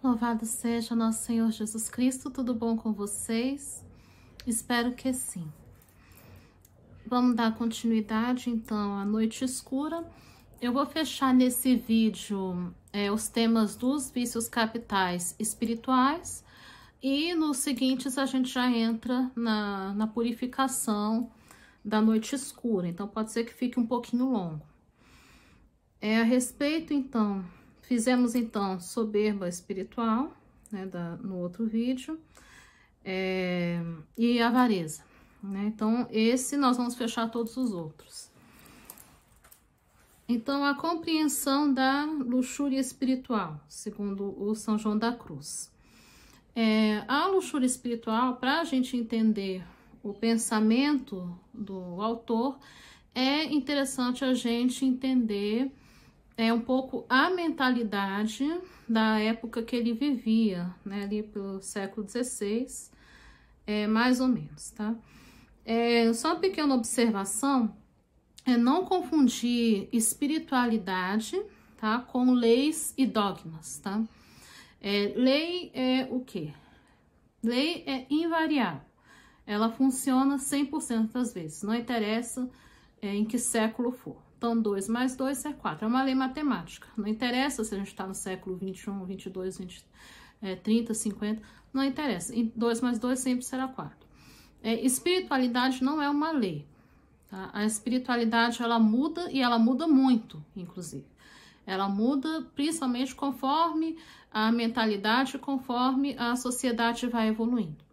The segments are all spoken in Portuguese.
Louvado seja nosso Senhor Jesus Cristo, tudo bom com vocês? Espero que sim. Vamos dar continuidade então à noite escura. Eu vou fechar nesse vídeo os temas dos vícios capitais espirituais e nos seguintes a gente já entra na purificação da noite escura, então pode ser que fique um pouquinho longo. A respeito então, fizemos então soberba espiritual, né, no outro vídeo, e avareza, né? Então esse nós vamos fechar todos os outros. Então a compreensão da luxúria espiritual, segundo o São João da Cruz. A luxúria espiritual, para a gente entender o pensamento do autor, é interessante a gente entender um pouco a mentalidade da época que ele vivia, né, ali pelo século XVI, mais ou menos, tá? Só uma pequena observação, não confundir espiritualidade, tá, com leis e dogmas, tá? Lei é o quê? Lei é invariável. Ela funciona 100% das vezes, não interessa em que século for. Então, 2 mais 2 é 4. É uma lei matemática. Não interessa se a gente está no século 21, 22, 30, 50. Não interessa. 2 mais 2 sempre será 4. Espiritualidade não é uma lei. Tá? A espiritualidade, ela muda e ela muda muito, inclusive. Ela muda principalmente conforme a mentalidade, conforme a sociedade vai evoluindo.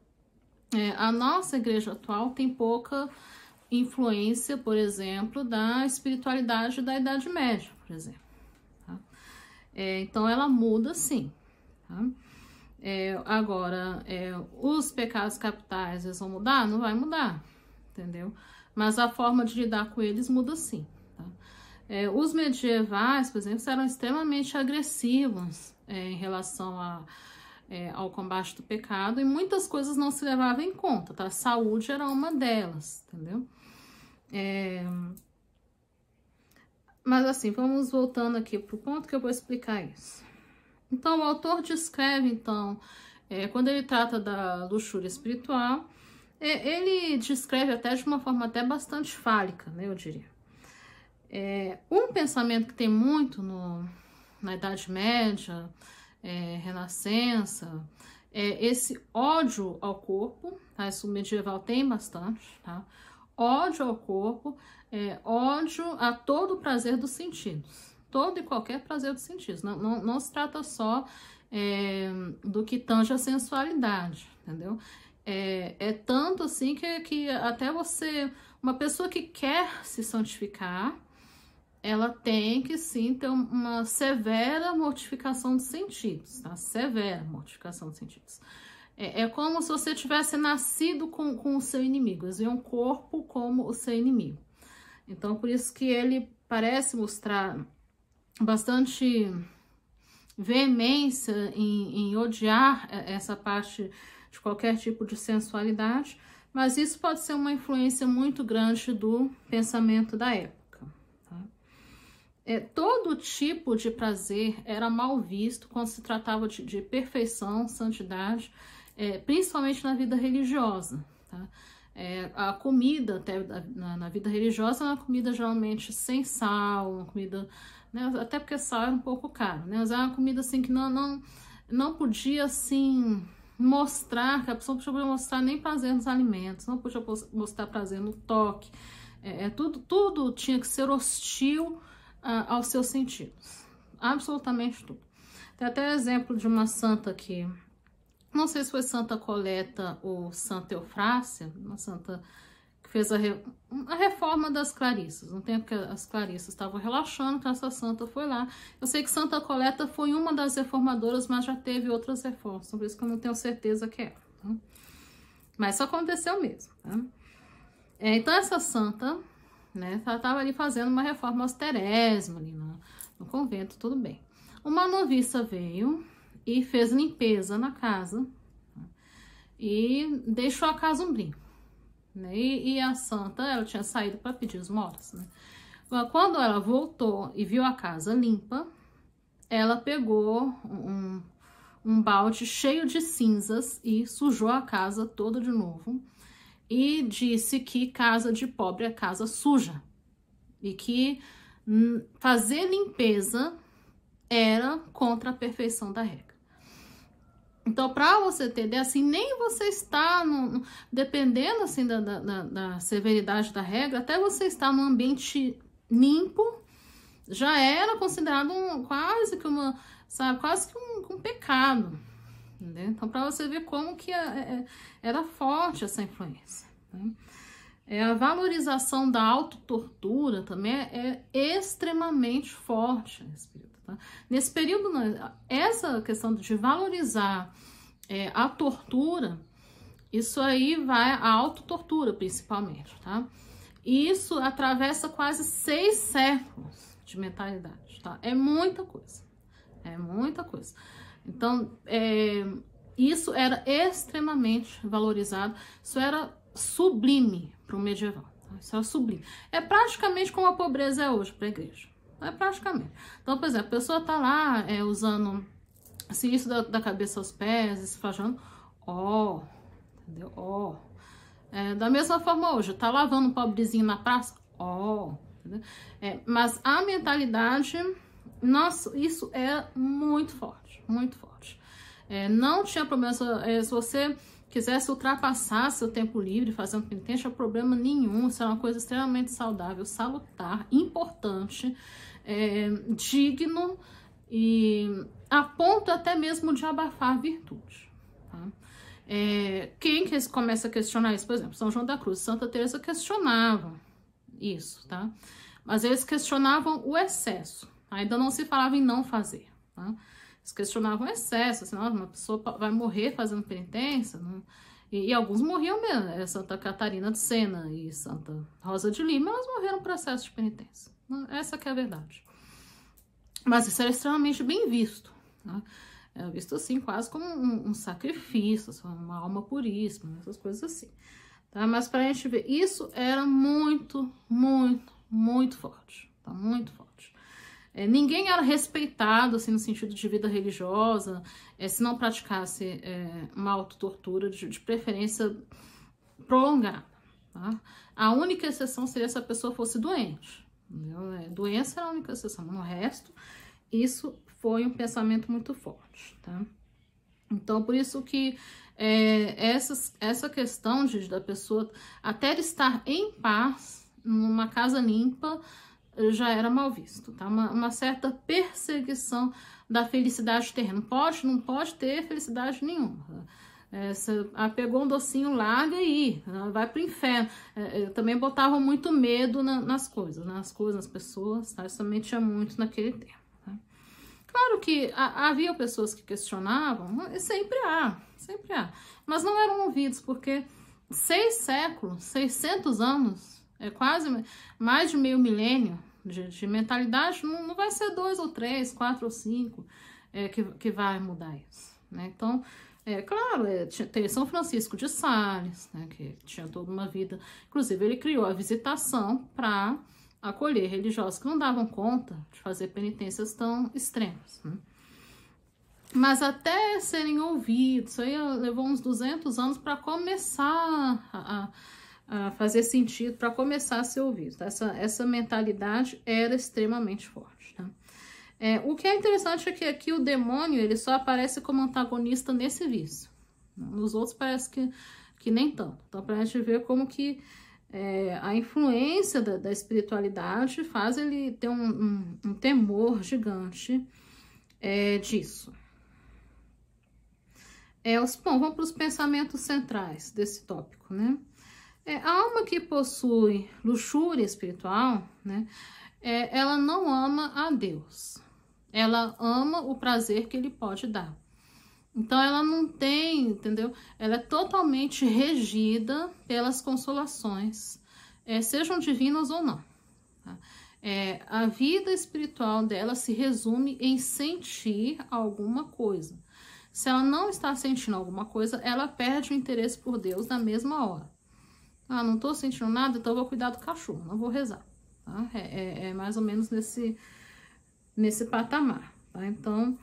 A nossa igreja atual tem pouca influência, por exemplo, da espiritualidade da Idade Média, por exemplo. Tá? Então, ela muda sim. Tá? Agora, os pecados capitais, eles vão mudar? Não vai mudar, entendeu? Mas a forma de lidar com eles muda sim. Tá? Os medievais, por exemplo, eram extremamente agressivos em relação ao combate do pecado, e muitas coisas não se levavam em conta, tá? A saúde era uma delas, entendeu? Mas assim, vamos voltando aqui pro ponto que eu vou explicar isso. Então, o autor descreve, então, quando ele trata da luxúria espiritual, ele descreve até de uma forma até bastante fálica, né, eu diria. Um pensamento que tem muito na Idade Média, Renascença, esse ódio ao corpo, tá? Isso o medieval tem bastante, tá? Ódio ao corpo, ódio a todo o prazer dos sentidos, todo e qualquer prazer dos sentidos, não se trata só do que tange a sensualidade, entendeu? Tanto assim que até uma pessoa que quer se santificar, ela tem que sim ter uma severa mortificação dos sentidos, tá? Severa mortificação dos sentidos. É como se você tivesse nascido com o seu inimigo, eles veem o corpo como o seu inimigo. Então, por isso que ele parece mostrar bastante veemência em odiar essa parte de qualquer tipo de sensualidade, mas isso pode ser uma influência muito grande do pensamento da época. Todo tipo de prazer era mal visto quando se tratava de perfeição, santidade, principalmente na vida religiosa. Tá? A comida até na vida religiosa é uma comida geralmente sem sal, uma comida, né, até porque sal era um pouco caro, né, mas é uma comida assim que não podia assim mostrar, que a pessoa não podia mostrar nem prazer nos alimentos, não podia mostrar prazer no toque, tudo tinha que ser hostil aos seus sentidos, absolutamente tudo. Tem até exemplo de uma santa que, não sei se foi Santa Coleta ou Santa Eufrásia, uma santa que fez a reforma das Clarissas, no tempo que as Clarissas estavam relaxando, que essa santa foi lá. Eu sei que Santa Coleta foi uma das reformadoras, mas já teve outras reformas, por isso que eu não tenho certeza que é. Tá? Mas isso aconteceu mesmo. Tá? Então essa santa, né, ela estava ali fazendo uma reforma austerésima ali no convento, tudo bem. Uma noviça veio e fez limpeza na casa, tá? E deixou a casa um brinco, né? E a santa, ela tinha saído para pedir esmolas, né? Quando ela voltou e viu a casa limpa, ela pegou um balde cheio de cinzas e sujou a casa toda de novo. E disse que casa de pobre é casa suja. E que fazer limpeza era contra a perfeição da regra. Então, para você entender, assim, nem você está, dependendo, assim, da severidade da regra, até você estar num ambiente limpo, já era considerado quase que um pecado, entendeu? Então, para você ver como que era forte essa influência, né? A valorização da autotortura também é extremamente forte no espírito, tá? Nesse período, essa questão de valorizar a tortura, isso aí vai a autotortura principalmente, tá? E isso atravessa quase 6 séculos de mentalidade, tá? É muita coisa, é muita coisa. Então, isso era extremamente valorizado, isso era sublime para o medieval, tá? Isso era sublime. É praticamente como a pobreza é hoje para a igreja, é praticamente. Então, por exemplo, a pessoa tá lá usando assim, isso da cabeça aos pés, se fazendo entendeu? Da mesma forma hoje, tá lavando um pobrezinho na praça, entendeu? Mas a mentalidade, nossa, isso é muito forte, muito forte. Não tinha problema, se você quisesse ultrapassar seu tempo livre fazendo penitência, não tinha problema nenhum, isso é uma coisa extremamente saudável, salutar, importante, digno e a ponto até mesmo de abafar a virtude, tá? Quem que começa a questionar isso? Por exemplo, São João da Cruz e Santa Teresa questionavam isso, tá? Mas eles questionavam o excesso, ainda não se falava em não fazer, tá? Eles questionavam o excesso, assim, uma pessoa vai morrer fazendo penitência, né? E alguns morriam mesmo, Santa Catarina de Sena e Santa Rosa de Lima, elas morreram no processo de penitência, essa que é a verdade. Mas isso era extremamente bem visto, tá? Era visto assim, quase como um sacrifício, uma alma puríssima, essas coisas assim, tá? Mas pra gente ver, isso era muito, muito, muito forte, tá? Muito forte. Ninguém era respeitado, assim, no sentido de vida religiosa, se não praticasse uma autotortura, de preferência prolongada, tá? A única exceção seria se a pessoa fosse doente, entendeu? Doença era a única exceção, no resto, isso foi um pensamento muito forte, tá? Então, por isso que essa questão da pessoa até estar em paz, numa casa limpa, já era mal visto, tá? Uma certa perseguição da felicidade terrena. Não pode ter felicidade nenhuma. Você pegou um docinho, larga aí, vai pro inferno. Também botavam muito medo nas coisas, nas pessoas, tá? Isso também tinha muito naquele tempo, tá? Claro que havia pessoas que questionavam, sempre há, mas não eram ouvidos, porque 6 séculos, 600 anos, quase mais de meio milênio de mentalidade, não vai ser 2 ou 3, 4 ou 5 que vai mudar isso, né? Então, claro, tem São Francisco de Sales, né, que tinha toda uma vida, inclusive ele criou a visitação para acolher religiosos que não davam conta de fazer penitências tão extremas, né? Mas até serem ouvidos, isso aí levou uns 200 anos para começar a fazer sentido, para começar a ser ouvido. Essa mentalidade era extremamente forte, tá? O que é interessante é que aqui o demônio ele só aparece como antagonista nesse vício. Nos outros parece que nem tanto. Então, para a gente ver como que a influência da espiritualidade faz ele ter um temor gigante disso. Bom, vamos para os pensamentos centrais desse tópico, né? A alma que possui luxúria espiritual, né, ela não ama a Deus. Ela ama o prazer que ele pode dar. Então, ela não tem, entendeu? Ela é totalmente regida pelas consolações, sejam divinas ou não, tá? A vida espiritual dela se resume em sentir alguma coisa. Se ela não está sentindo alguma coisa, ela perde o interesse por Deus na mesma hora. Não tô sentindo nada, então eu vou cuidar do cachorro, não vou rezar, tá? Mais ou menos nesse patamar, tá? Então,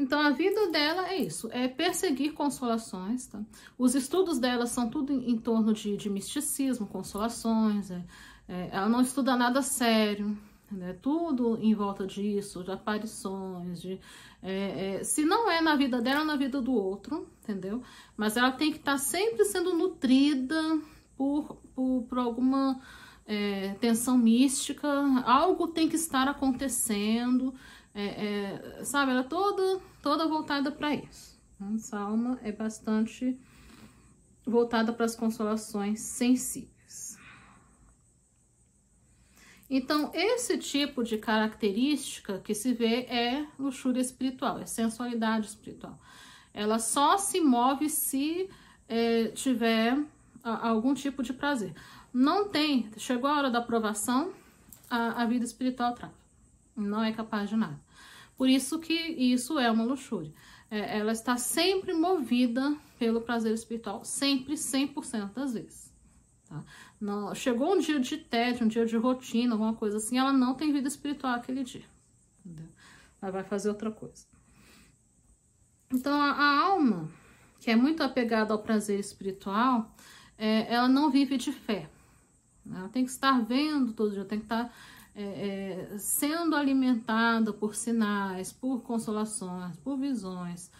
Então, a vida dela é isso, é perseguir consolações, tá? Os estudos dela são tudo em torno de misticismo, consolações, ela não estuda nada sério, né? Tudo em volta disso, de aparições, se não é na vida dela, é na vida do outro, entendeu? Mas ela tem que estar sempre sendo nutrida por alguma tensão mística, algo tem que estar acontecendo, sabe? Ela é toda voltada para isso. Essa alma é bastante voltada para as consolações sensíveis. Então, esse tipo de característica que se vê é luxúria espiritual, é sensualidade espiritual. Ela só se move se tiver algum tipo de prazer. Não tem, chegou a hora da aprovação, a vida espiritual trava. Não é capaz de nada. Por isso que isso é uma luxúria. Ela está sempre movida pelo prazer espiritual, sempre, 100% das vezes. Tá? Não, chegou um dia de tédio, um dia de rotina, alguma coisa assim, ela não tem vida espiritual aquele dia. Entendeu? Ela vai fazer outra coisa. Então, a alma, que é muito apegada ao prazer espiritual, ela não vive de fé. Ela tem que estar vendo todo dia, tem que estar sendo alimentada por sinais, por consolações, por visões,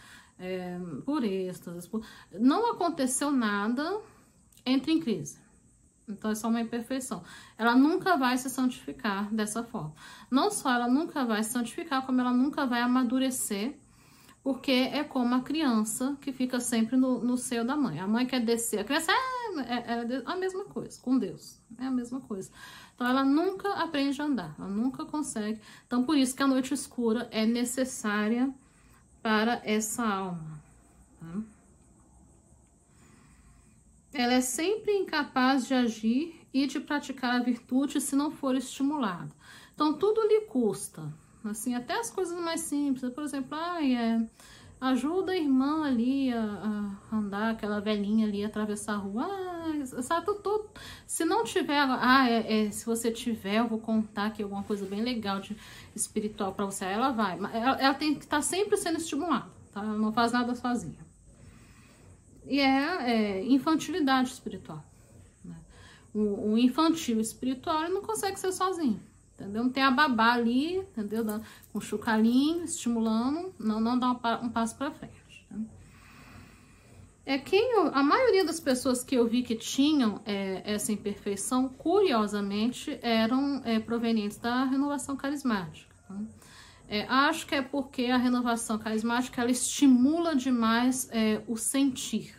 por êxtases. Não aconteceu nada, entra em crise. Então, é só uma imperfeição. Ela nunca vai se santificar dessa forma. Não só ela nunca vai se santificar, como ela nunca vai amadurecer, porque é como a criança que fica sempre no seio da mãe. A mãe quer descer, a criança é a mesma coisa, com Deus. É a mesma coisa. Então, ela nunca aprende a andar, ela nunca consegue. Então, por isso que a noite escura é necessária para essa alma. Tá? Ela é sempre incapaz de agir e de praticar a virtude se não for estimulada. Então, tudo lhe custa. Assim, até as coisas mais simples. Por exemplo, ajuda a irmã ali a andar, aquela velhinha ali, a atravessar a rua. Sabe, se não tiver, se você tiver, eu vou contar aqui alguma coisa bem legal de espiritual para você. Aí ela vai. Ela tem que estar sempre sendo estimulada, tá? Ela não faz nada sozinha. E infantilidade espiritual. Né? O infantil espiritual, ele não consegue ser sozinho. Entendeu? Não tem a babá ali, entendeu? Com o chucalinho, estimulando, não dá um passo para frente. Tá? A maioria das pessoas que eu vi que tinham essa imperfeição, curiosamente, eram provenientes da renovação carismática. Tá? Acho que é porque a renovação carismática, ela estimula demais o sentir.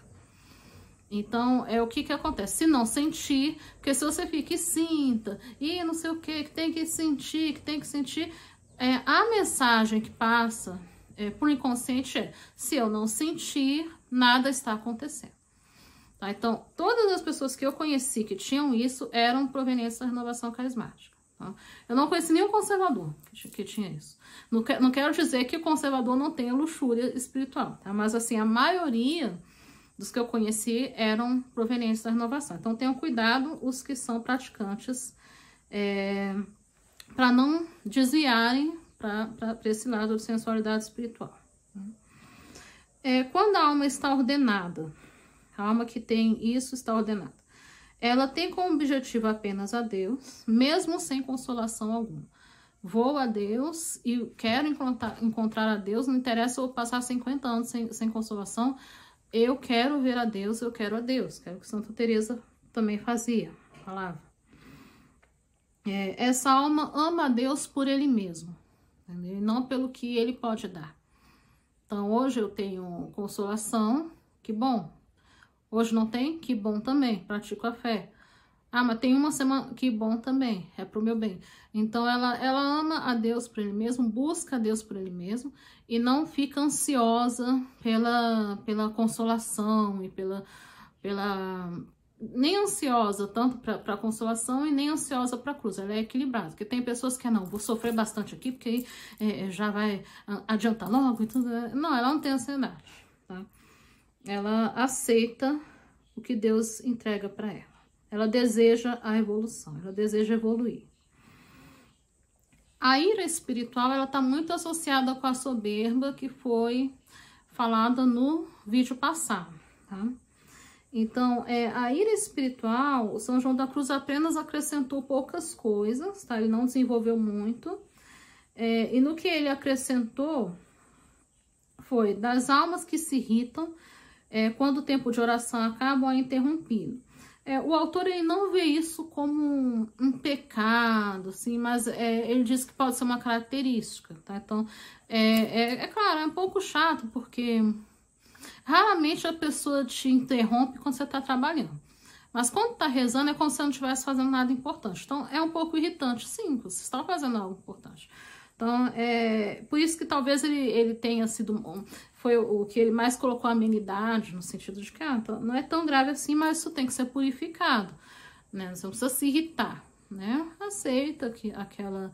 Então, o que acontece? Se não sentir, porque se você fica e sinta, e não sei o que tem que sentir, a mensagem que passa por inconsciente se eu não sentir, nada está acontecendo. Tá? Então, todas as pessoas que eu conheci que tinham isso eram provenientes da renovação carismática. Tá? Eu não conheci nenhum conservador que tinha isso. Não quero dizer que o conservador não tenha luxúria espiritual, tá? Mas assim, a maioria dos que eu conheci eram provenientes da renovação. Então, tenham cuidado os que são praticantes para não desviarem para esse lado de sensualidade espiritual. Quando a alma está ordenada, a alma que tem isso está ordenada, ela tem como objetivo apenas a Deus, mesmo sem consolação alguma. Vou a Deus e quero encontrar a Deus, não interessa eu passar 50 anos sem consolação, eu quero ver a Deus, eu quero a Deus. Quero que Santa Teresa também fazia, falava. Essa alma ama a Deus por Ele mesmo, entendeu? E não pelo que Ele pode dar. Então, hoje eu tenho consolação, que bom. Hoje não tem, que bom também, pratico a fé. Mas tem uma semana, que bom também, é pro meu bem. Então, ela ama a Deus por Ele mesmo, busca a Deus por Ele mesmo, e não fica ansiosa pela consolação e nem ansiosa tanto para consolação e nem ansiosa para cruz. Ela é equilibrada, porque tem pessoas que não, vou sofrer bastante aqui, porque aí já vai adiantar logo e tudo. Não, ela não tem ansiedade, tá? Ela aceita o que Deus entrega para ela. Ela deseja a evolução, ela deseja evoluir. A ira espiritual, ela está muito associada com a soberba, que foi falada no vídeo passado, tá? Então, a ira espiritual, o São João da Cruz apenas acrescentou poucas coisas, tá? Ele não desenvolveu muito. E no que ele acrescentou foi das almas que se irritam quando o tempo de oração acaba ou é interrompido. O autor ele não vê isso como um pecado, assim, mas ele diz que pode ser uma característica, tá? Então, claro, é um pouco chato, porque raramente a pessoa te interrompe quando você está trabalhando. Mas quando está rezando é como se você não estivesse fazendo nada importante. Então, é um pouco irritante. Sim, você está fazendo algo importante. Então, por isso que talvez ele tenha sido... Foi o que ele mais colocou amenidade, no sentido de que não é tão grave assim, mas isso tem que ser purificado, né? Você não precisa se irritar, né? Aceita que aquela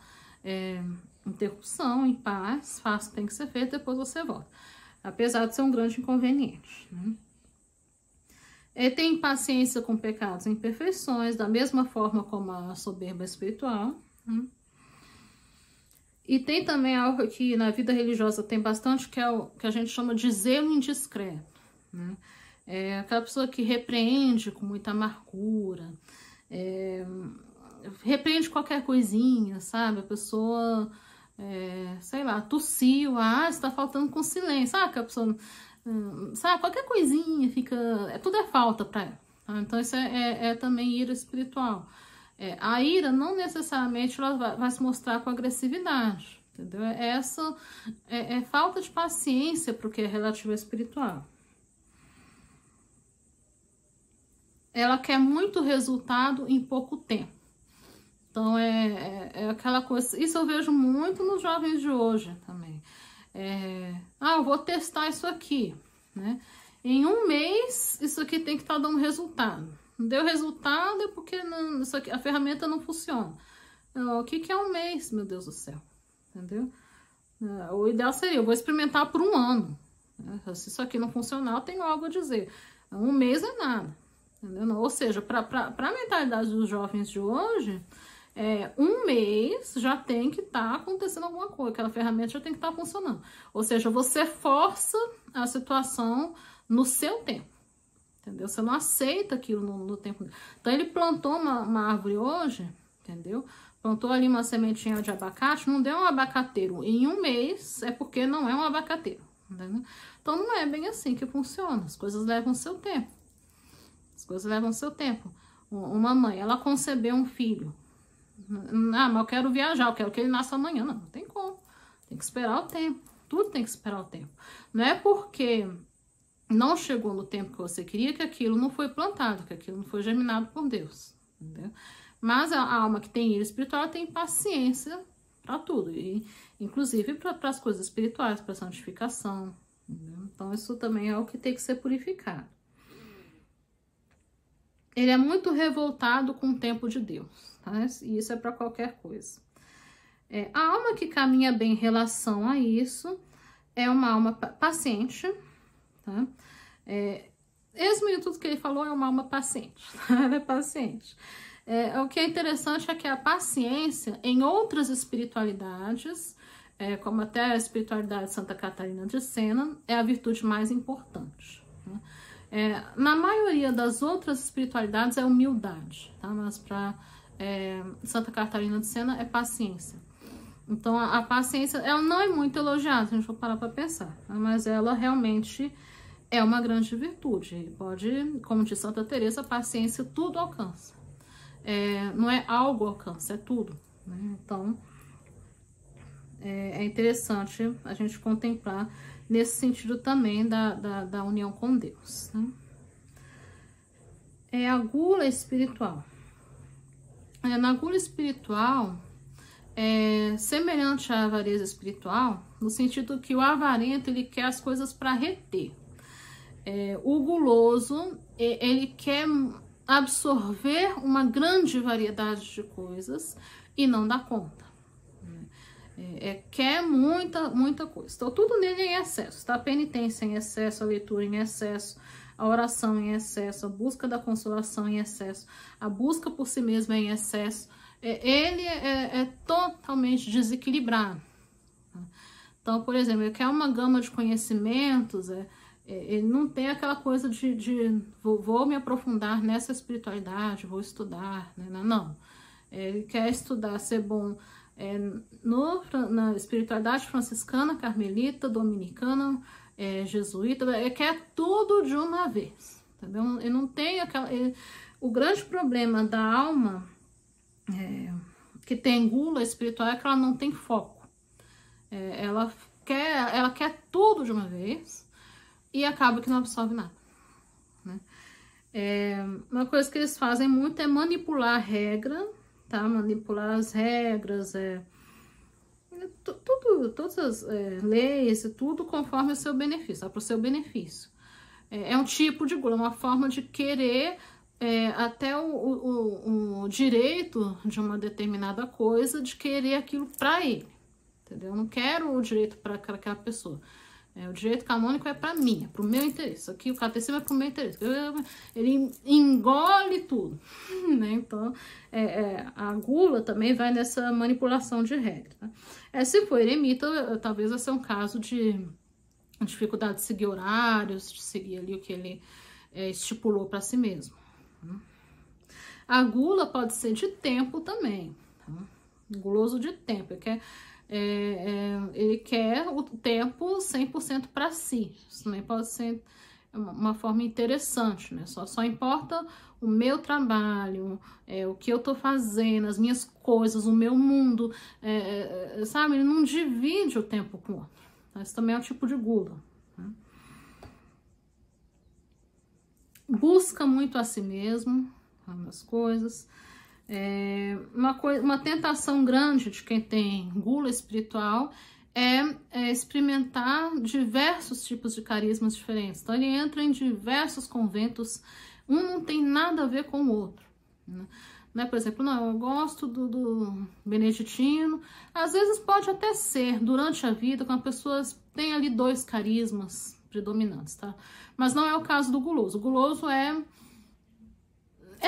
interrupção em paz, faça o que tem que ser feito, depois você volta. Apesar de ser um grande inconveniente, né? Tem paciência com pecados e imperfeições, da mesma forma como a soberba espiritual, né? E tem também algo que na vida religiosa tem bastante, que é o que a gente chama de zelo indiscreto, né? Aquela pessoa que repreende com muita amargura, repreende qualquer coisinha, sabe? A pessoa, sei lá, tossiu, está faltando com silêncio, sabe? Que a pessoa, sabe? Qualquer coisinha fica, tudo é falta para ela, tá? Então isso é também ira espiritual. A ira não necessariamente ela vai se mostrar com agressividade, entendeu? É falta de paciência para o que é relativo ao espiritual. Ela quer muito resultado em pouco tempo. Então, é aquela coisa... Isso eu vejo muito nos jovens de hoje também. Eu vou testar isso aqui, né? Em um mês, isso aqui tem que estar dando resultado. Não deu resultado é porque isso aqui, a ferramenta não funciona. O que é um mês, meu Deus do céu? Entendeu? O ideal seria, eu vou experimentar por um ano. Se isso aqui não funcionar, eu tenho algo a dizer. Um mês é nada. Entendeu? Ou seja, para a mentalidade dos jovens de hoje, um mês já tem que estar acontecendo alguma coisa. Aquela ferramenta já tem que estar funcionando. Ou seja, você força a situação no seu tempo. Entendeu? Você não aceita aquilo no tempo. Então, ele plantou uma árvore hoje, entendeu? Plantou ali uma sementinha de abacate, não deu um abacateiro. Em um mês, é porque não é um abacateiro, entendeu? Então, não é bem assim que funciona. As coisas levam seu tempo. As coisas levam seu tempo. Uma mãe, ela concebeu um filho. Mas eu quero viajar, eu quero que ele nasça amanhã. Não tem como. Tem que esperar o tempo. Tudo tem que esperar o tempo. Não é porque... não chegou no tempo que você queria, que aquilo não foi plantado, que aquilo não foi germinado por Deus, entendeu? Mas a alma que tem ira espiritual tem paciência para tudo, e inclusive para as coisas espirituais, para a santificação, entendeu? Então isso também é o que tem que ser purificado. Ele é muito revoltado com o tempo de Deus, tá? E isso é para qualquer coisa. A alma que caminha bem em relação a isso é uma alma paciente, tá? Mesmo em tudo que ele falou, é uma alma paciente, tá? Ela é paciente. O que é interessante é que a paciência em outras espiritualidades, como até a espiritualidade de Santa Catarina de Sena, é a virtude mais importante, tá? Na maioria das outras espiritualidades é humildade, tá? Mas para Santa Catarina de Sena é paciência. Então a paciência, ela não é muito elogiada, se a gente for parar para pensar, tá? Mas ela realmente é uma grande virtude. Pode, como diz Santa Teresa, a paciência tudo alcança. Não é algo alcança, é tudo, né? Então, é interessante a gente contemplar nesse sentido também da união com Deus, né? A gula espiritual. Na gula espiritual, semelhante à avareza espiritual, no sentido que o avarento, ele quer as coisas para reter. O guloso, ele quer absorver uma grande variedade de coisas e não dá conta. Quer muita coisa. Então, tudo nele é em excesso, tá? A penitência em excesso, a leitura em excesso, a oração em excesso, a busca da consolação em excesso, a busca por si mesmo é em excesso. ele é totalmente desequilibrado. Então, por exemplo, ele quer uma gama de conhecimentos, ele não tem aquela coisa de vou me aprofundar nessa espiritualidade, vou estudar, né? Não. Ele quer estudar, ser bom na espiritualidade franciscana, carmelita, dominicana, jesuíta, ele quer tudo de uma vez, entendeu? Ele não tem aquela... o grande problema da alma que tem gula espiritual é que ela não tem foco. Ela quer tudo de uma vez e acaba que não absorve nada, né? Uma coisa que eles fazem muito é manipular a regra, tá? Manipular as regras, todas as leis e tudo conforme o seu benefício, tá? Para o seu benefício. É um tipo de gula, uma forma de querer até o direito de uma determinada coisa, de querer aquilo para ele. Entendeu? Eu não quero o direito para aquela pessoa. O direito canônico é para mim, é para o meu interesse. Aqui o catecismo é para o meu interesse. Ele engole tudo, né? Então, a gula também vai nessa manipulação de regra. Tá? Se for eremita, talvez vai ser um caso de dificuldade de seguir horários, de seguir ali o que ele estipulou para si mesmo. A gula pode ser de tempo também. Tá? Guloso de tempo, ele quer o tempo 100% para si. Isso também pode ser uma forma interessante, né? Só importa o meu trabalho, o que eu tô fazendo, as minhas coisas, o meu mundo, sabe? Ele não divide o tempo com o outro. Isso também é um tipo de gula, né? Busca muito a si mesmo, as coisas. Uma tentação grande de quem tem gula espiritual é experimentar diversos tipos de carismas diferentes. Então, ele entra em diversos conventos, um não tem nada a ver com o outro, né? Por exemplo, não, eu gosto do beneditino. Às vezes pode até ser, durante a vida, quando pessoas têm ali 2 carismas predominantes, tá? Mas não é o caso do guloso. O guloso é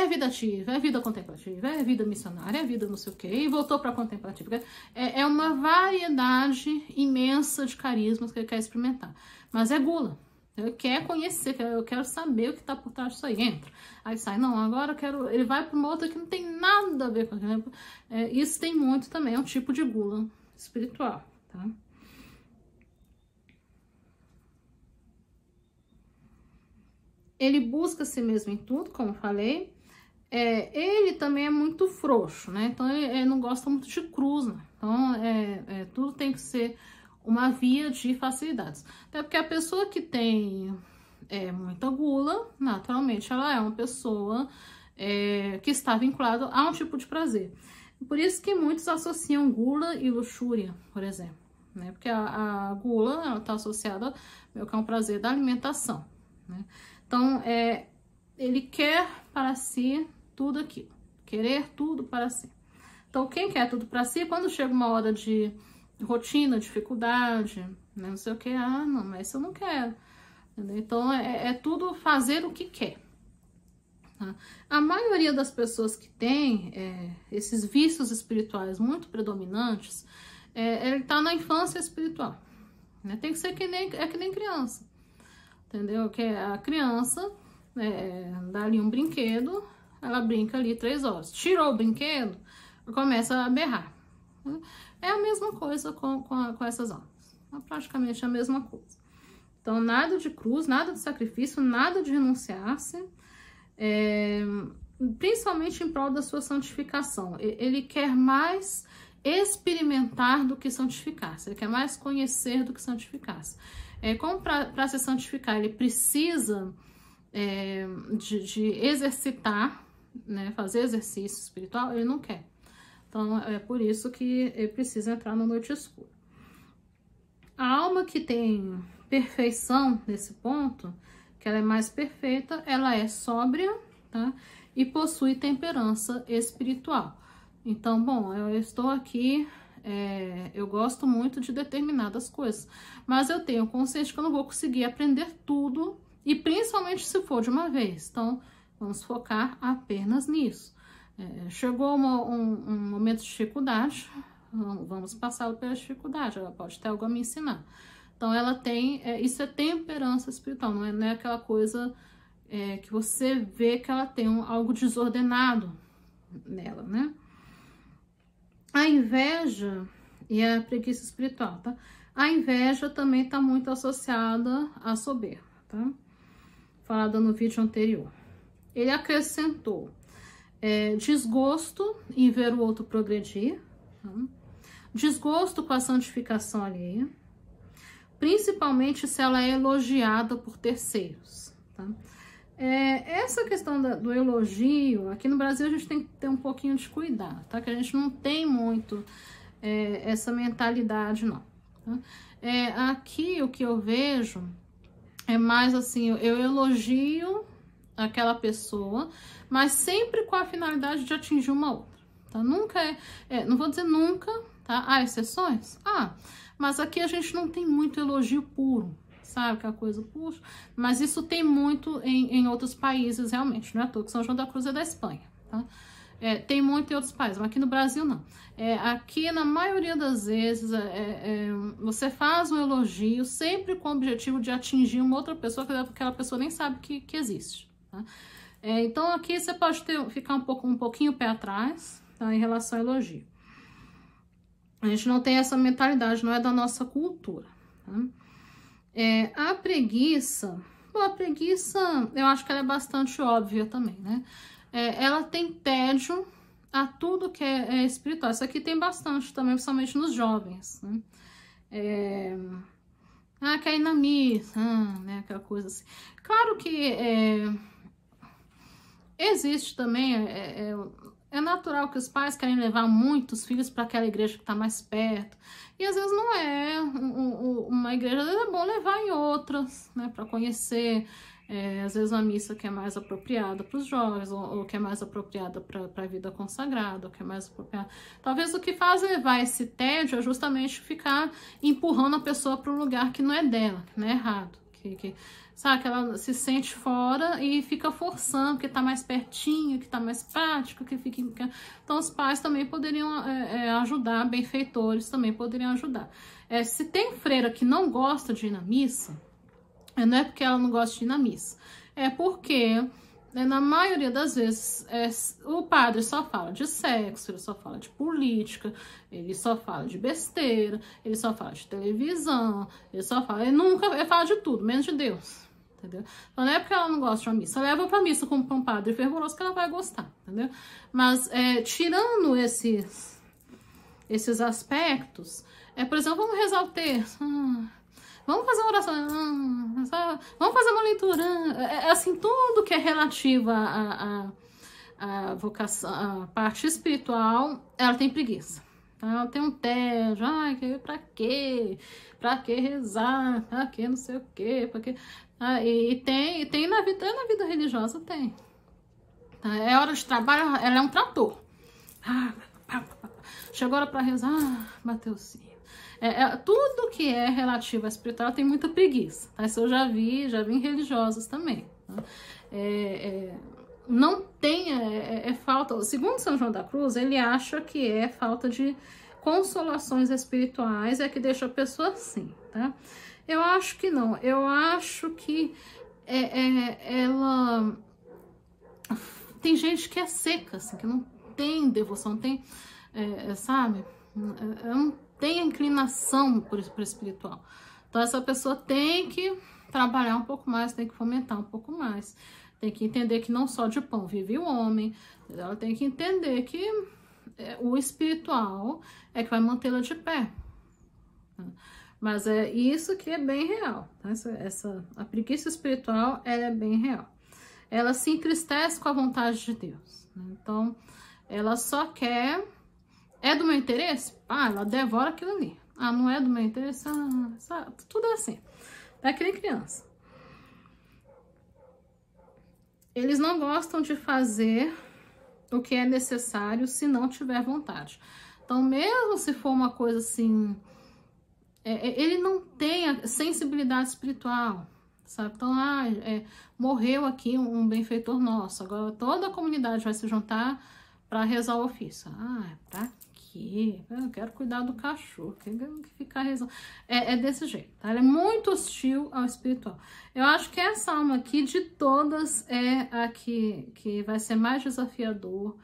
vida ativa, é vida contemplativa, é vida missionária, é vida não sei o quê, e voltou para contemplativa. É uma variedade imensa de carismas que ele quer experimentar. Mas é gula. Ele quer conhecer, eu quero saber o que está por trás disso aí. Entra. Aí sai, não, agora eu quero... Ele vai para uma outra que não tem nada a ver com aquilo. Isso tem muito também, é um tipo de gula espiritual, tá? Ele busca si mesmo em tudo, como eu falei. Ele também é muito frouxo, né? Então, ele não gosta muito de cruz, né? Então, tudo tem que ser uma via de facilidades. Até porque a pessoa que tem muita gula, naturalmente, ela é uma pessoa que está vinculada a um tipo de prazer. Por isso que muitos associam gula e luxúria, por exemplo, né? Porque a gula, ela está associada ao que é um prazer da alimentação, né? Então, ele quer para si tudo aquilo, querer tudo para si. Então, quem quer tudo para si, quando chega uma hora de rotina, dificuldade, né, não sei o que, não, mas isso eu não quero. Entendeu? Então, tudo fazer o que quer. Tá? A maioria das pessoas que tem esses vícios espirituais muito predominantes, ele tá na infância espiritual, né? Tem que ser que nem criança, entendeu? Que a criança dá ali um brinquedo, ela brinca ali 3 horas. Tirou o brinquedo, começa a berrar. É a mesma coisa com essas almas. É praticamente a mesma coisa. Então, nada de cruz, nada de sacrifício, nada de renunciar-se, principalmente em prol da sua santificação. Ele quer mais experimentar do que santificar-se. Ele quer mais conhecer do que santificar-se. Como para se santificar, ele precisa de exercitar, né, fazer exercício espiritual, ele não quer. Então, é por isso que ele precisa entrar na noite escura. A alma que tem perfeição nesse ponto, que ela é mais perfeita, ela é sóbria, tá? E possui temperança espiritual. Então, bom, eu estou aqui, eu gosto muito de determinadas coisas, mas eu tenho consciência que eu não vou conseguir aprender tudo, e principalmente se for de uma vez. Então, vamos focar apenas nisso. Chegou um momento de dificuldade, vamos passar pela dificuldade, ela pode ter algo a me ensinar. Então, ela tem, isso é temperança espiritual, não é aquela coisa que você vê que ela tem algo desordenado nela, né? A inveja e a preguiça espiritual, tá? A inveja também está muito associada à soberba, tá? Falada no vídeo anterior. Ele acrescentou desgosto em ver o outro progredir, tá? Desgosto com a santificação alheia, principalmente se ela é elogiada por terceiros, tá? Essa questão do elogio, aqui no Brasil a gente tem que ter um pouquinho de cuidado, tá? Que a gente não tem muito essa mentalidade, não. Tá? Aqui o que eu vejo é mais assim, eu elogio aquela pessoa, mas sempre com a finalidade de atingir uma outra, tá? Nunca não vou dizer nunca, tá? Há exceções? Mas aqui a gente não tem muito elogio puro, sabe? Aquela coisa, puxa, mas isso tem muito em outros países, realmente, não é à toa que São João da Cruz é da Espanha, tá? Tem muito em outros países, mas aqui no Brasil não. Aqui, na maioria das vezes, você faz um elogio sempre com o objetivo de atingir uma outra pessoa que aquela pessoa nem sabe que existe, tá? Então, aqui você pode ficar um pouquinho pé atrás, tá, em relação ao elogio. A gente não tem essa mentalidade, não é da nossa cultura, tá? A preguiça, a preguiça, eu acho que ela é bastante óbvia também, né? Ela tem tédio a tudo que é espiritual. Isso aqui tem bastante também, principalmente nos jovens, né? Quer ir na missa, né? Aquela coisa assim. Claro que existe também, é natural que os pais querem levar muitos filhos para aquela igreja que está mais perto. E às vezes não é uma igreja, às vezes é bom levar em outras, né? Para conhecer. Às vezes uma missa que é mais apropriada para os jovens, ou que é mais apropriada para a vida consagrada, ou que é mais apropriada. Talvez o que faz levar esse tédio é justamente ficar empurrando a pessoa para um lugar que não é dela, que não é errado. Sabe, que ela se sente fora e fica forçando, que tá mais pertinho, que tá mais prático, que fica... Então, os pais também poderiam ajudar, benfeitores também poderiam ajudar. Se tem freira que não gosta de ir na missa, não é porque ela não gosta de ir na missa, é porque, na maioria das vezes, o padre só fala de sexo, ele só fala de política, ele só fala de besteira, ele só fala de televisão, ele nunca fala de tudo, menos de Deus. Entendeu? Então não é porque ela não gosta de uma missa, leva pra missa como pra um padre fervoroso que ela vai gostar, entendeu? Mas tirando esses aspectos, por exemplo, vamos rezar o terço, vamos fazer uma oração, vamos fazer uma leitura, assim, tudo que é relativo à vocação, à parte espiritual, ela tem preguiça. Ela tem um tédio, pra quê? Pra que rezar? Pra que não sei o quê? Pra que... E tem na vida religiosa, tem. Tá? É hora de trabalho, ela é um trator. Chegou a hora pra rezar, bateu o sino. Tudo que é relativo à espiritual tem muita preguiça. Tá? Isso eu já vi em religiosas também. Tá? Não tem, falta... Segundo São João da Cruz, ele acha que é falta de consolações espirituais, que deixa a pessoa assim, tá? Eu acho que não. Eu acho que ela... Tem gente que é seca, assim, que não tem devoção, tem, sabe? Não tem inclinação por espiritual. Então, essa pessoa tem que trabalhar um pouco mais, tem que fomentar um pouco mais. Tem que entender que não só de pão vive o homem. Ela tem que entender que o espiritual é que vai mantê-la de pé. Mas isso que é bem real. Tá? A preguiça espiritual, ela é bem real. Ela se entristece com a vontade de Deus. Né? Então, ela só quer... É do meu interesse? Ela devora aquilo ali. Não é do meu interesse? Tudo é assim. É que nem criança. Eles não gostam de fazer o que é necessário se não tiver vontade. Então, mesmo se for uma coisa assim... ele não tem a sensibilidade espiritual, sabe? Então, morreu aqui um benfeitor nosso. Agora toda a comunidade vai se juntar para rezar o ofício. Pra quê? Eu quero cuidar do cachorro, quero ficar rezando. É desse jeito, tá? Ela é muito hostil ao espiritual. Eu acho que essa alma aqui, de todas, é a que vai ser mais desafiador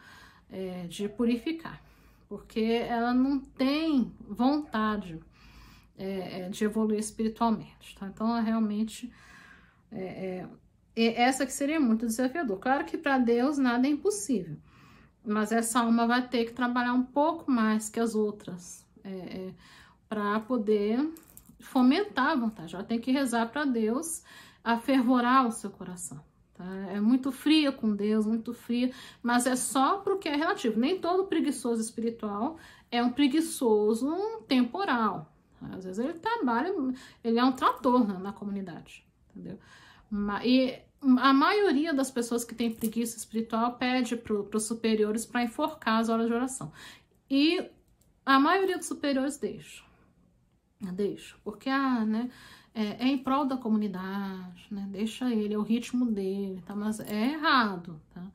de purificar. Porque ela não tem vontade de evoluir espiritualmente, tá? Então, realmente, essa que seria muito desafiador. Claro que para Deus nada é impossível, mas essa alma vai ter que trabalhar um pouco mais que as outras para poder fomentar a vontade. Ela tem que rezar para Deus afervorar o seu coração. Tá? É muito fria com Deus, muito fria, mas é só porque é relativo. Nem todo preguiçoso espiritual é um preguiçoso temporal. Às vezes ele trabalha, ele é um trator na comunidade, entendeu? E a maioria das pessoas que tem preguiça espiritual pede para os superiores para enforcar as horas de oração. E a maioria dos superiores deixa, porque é em prol da comunidade, né? Deixa ele, é o ritmo dele, tá? Mas é errado, tá?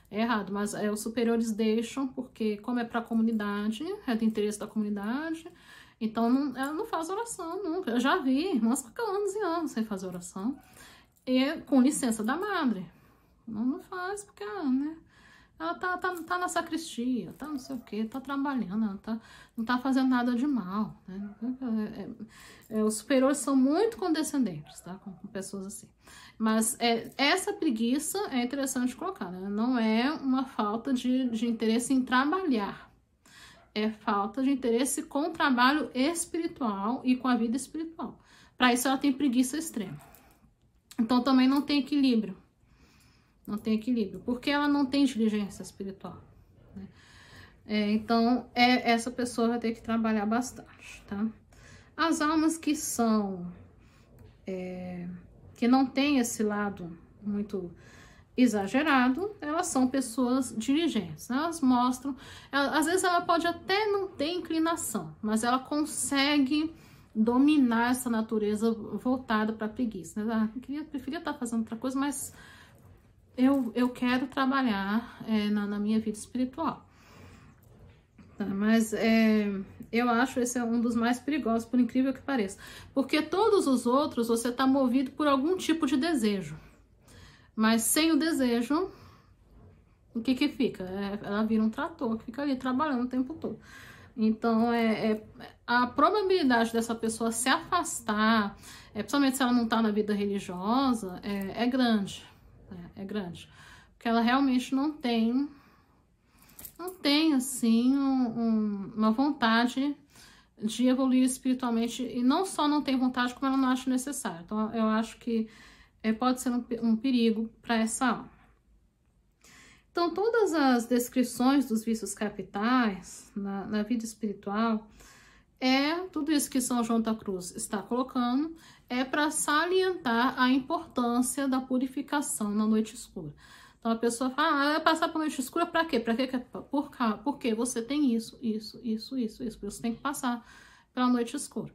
É errado, mas os superiores deixam porque, como é para a comunidade, é do interesse da comunidade, então ela não faz oração nunca. Eu já vi irmãs que ficam anos e anos sem fazer oração, e com licença da madre. Não faz porque, né? Ela tá na sacristia, tá não sei o que, tá trabalhando, ela não tá fazendo nada de mal, né? Os superiores são muito condescendentes, tá? Com pessoas assim. Mas essa preguiça é interessante colocar, né? Não é uma falta de interesse em trabalhar. É falta de interesse com o trabalho espiritual e com a vida espiritual. Para isso ela tem preguiça extrema. Então também não tem equilíbrio. Não tem equilíbrio, porque ela não tem diligência espiritual, né? Então, essa pessoa vai ter que trabalhar bastante, tá? As almas que são, que não tem esse lado muito exagerado, elas são pessoas diligentes, né? Elas mostram, às vezes ela pode até não ter inclinação, mas ela consegue dominar essa natureza voltada para a preguiça, né? Preferia estar fazendo outra coisa, mas eu quero trabalhar na minha vida espiritual. Tá, mas eu acho esse é um dos mais perigosos, por incrível que pareça. Porque todos os outros você está movido por algum tipo de desejo. Mas sem o desejo, o que fica? Ela vira um trator que fica ali trabalhando o tempo todo. Então, a probabilidade dessa pessoa se afastar, principalmente se ela não está na vida religiosa, é grande. É grande, porque ela realmente não tem assim, uma vontade de evoluir espiritualmente, e não só não tem vontade, como ela não acha necessário. Então, eu acho que pode ser um perigo para essa alma. Então, todas as descrições dos vícios capitais na vida espiritual, tudo isso que São João da Cruz está colocando, para salientar a importância da purificação na noite escura. Então a pessoa fala, vai passar por noite escura para quê? Porque você tem isso. Por isso você tem que passar pela noite escura.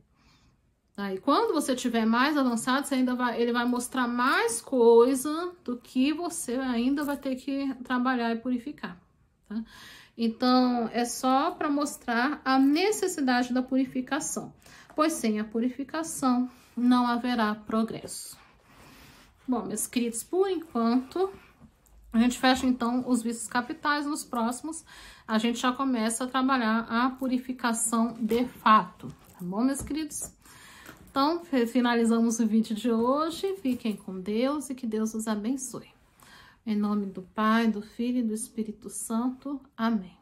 Aí quando você estiver mais avançado, ele vai mostrar mais coisa do que você ainda vai ter que trabalhar e purificar, tá? Então, é só para mostrar a necessidade da purificação, pois sem a purificação não haverá progresso. Bom, meus queridos, por enquanto, a gente fecha então os vícios capitais. Nos próximos, a gente já começa a trabalhar a purificação de fato, tá bom, meus queridos? Então, finalizamos o vídeo de hoje. Fiquem com Deus e que Deus os abençoe. Em nome do Pai, do Filho e do Espírito Santo. Amém.